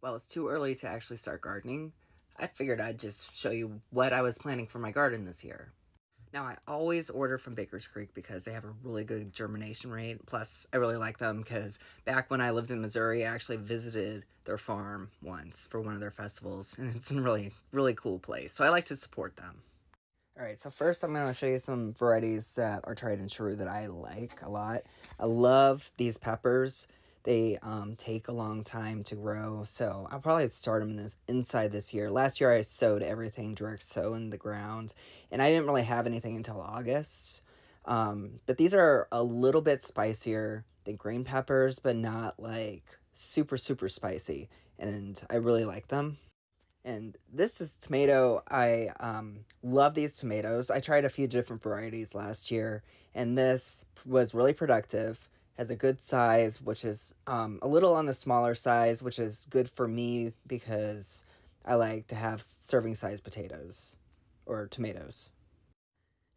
Well, it's too early to actually start gardening. I figured I'd just show you what I was planning for my garden this year. Now, I always order from Baker's Creek because they have a really good germination rate. Plus, I really like them because back when I lived in Missouri, I actually visited their farm once for one of their festivals, and it's a really, really cool place. So I like to support them. Alright, so first I'm going to show you some varieties that are tried and true that I like a lot. I love these peppers. They take a long time to grow, so I'll probably start them inside this year. Last year I sowed everything direct sow in the ground, and I didn't really have anything until August. But these are a little bit spicier than green peppers, but not like super, super spicy, and I really like them. And this is tomato. I love these tomatoes. I tried a few different varieties last year, and this was really productive. Has a good size, which is a little on the smaller size, which is good for me because I like to have serving size potatoes or tomatoes.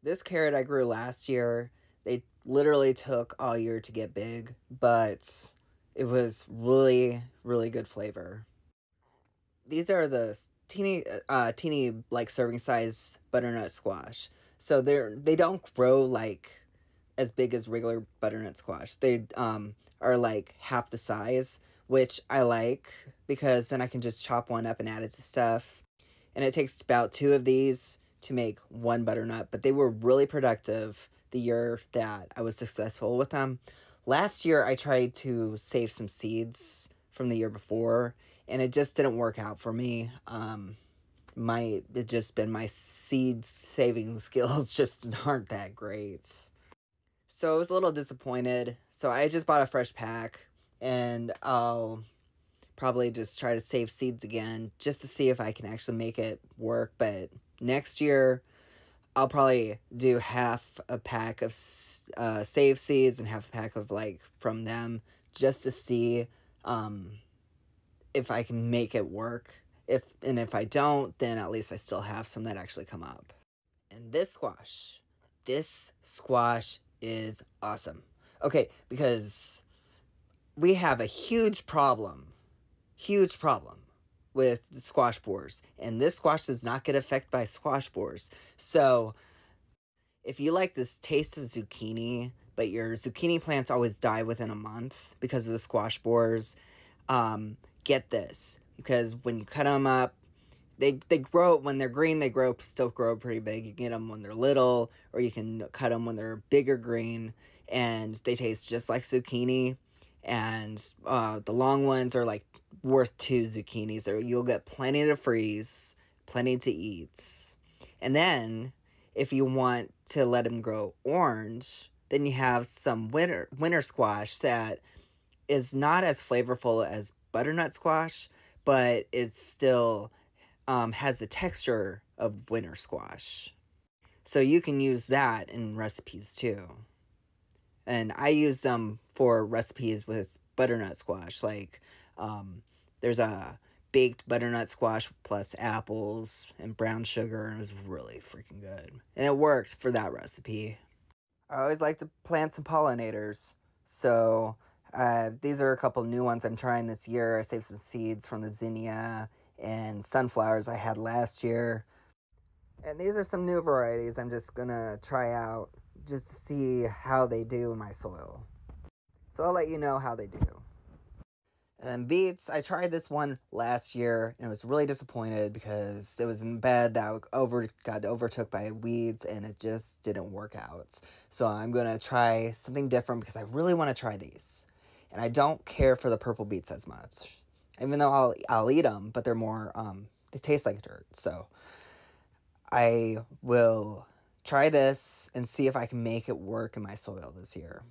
This carrot I grew last year. They literally took all year to get big, but it was really, really good flavor. These are the teeny like serving size butternut squash. So they don't grow like as big as regular butternut squash. They are like half the size, which I like because then I can just chop one up and add it to stuff. And it takes about 2 of these to make one butternut, but they were really productive the year that I was successful with them. Last year I tried to save some seeds from the year before, and it just didn't work out for me. It just been my seed saving skills just aren't that great. So I was a little disappointed. So I just bought a fresh pack, and I'll probably just try to save seeds again just to see if I can actually make it work. But next year, I'll probably do half a pack of save seeds and half a pack of like from them just to see if I can make it work. If I don't, then at least I still have some that actually come up. And this squash is awesome. Okay, because we have a huge problem with the squash borers, and this squash does not get affected by squash borers. So if you like this taste of zucchini, but your zucchini plants always die within a month because of the squash borers, get this, because when you cut them up, they grow, when they're green, they still grow pretty big. You can get them when they're little, or you can cut them when they're bigger green, and they taste just like zucchini. And the long ones are like worth 2 zucchinis, or you'll get plenty to freeze, plenty to eat. And then if you want to let them grow orange, then you have some winter squash that is not as flavorful as butternut squash, but it still has the texture of winter squash. So you can use that in recipes too. And I used them for recipes with butternut squash. Like, there's a baked butternut squash plus apples and brown sugar, and it was really freaking good. And it worked for that recipe. I always like to plant some pollinators. So, these are a couple new ones I'm trying this year. I saved some seeds from the zinnia and sunflowers I had last year. And these are some new varieties I'm just gonna try out just to see how they do in my soil. So I'll let you know how they do. And then beets, I tried this one last year and I was really disappointed because it was in bed that got overtook by weeds and it just didn't work out. So I'm gonna try something different because I really want to try these. And I don't care for the purple beets as much, even though I'll eat them, but they're more they taste like dirt. So I will try this and see if I can make it work in my soil this year.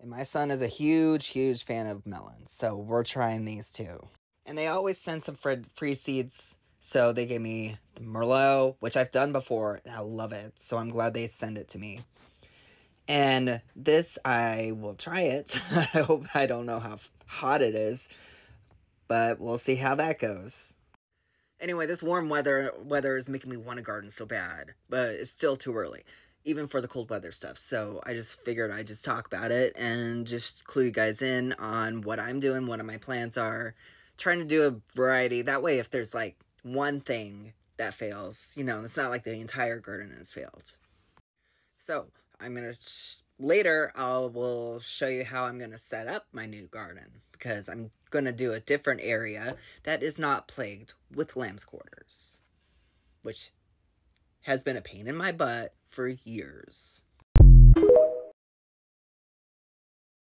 And my son is a huge, huge fan of melons, so we're trying these too. And they always send some free seeds, so they gave me the Merlot, which I've done before, and I love it, so I'm glad they send it to me. And this, I will try it. I don't know how hot it is, but we'll see how that goes. Anyway, this warm weather is making me want to garden so bad, but it's still too early, even for the cold weather stuff. So I just figured I'd just talk about it and just clue you guys in on what I'm doing, what my plans are, trying to do a variety. That way, if there's like one thing that fails, you know, it's not like the entire garden has failed. So I'm going to, later I will show you how I'm going to set up my new garden, because I'm going to do a different area that is not plagued with lamb's quarters, which has been a pain in my butt for years.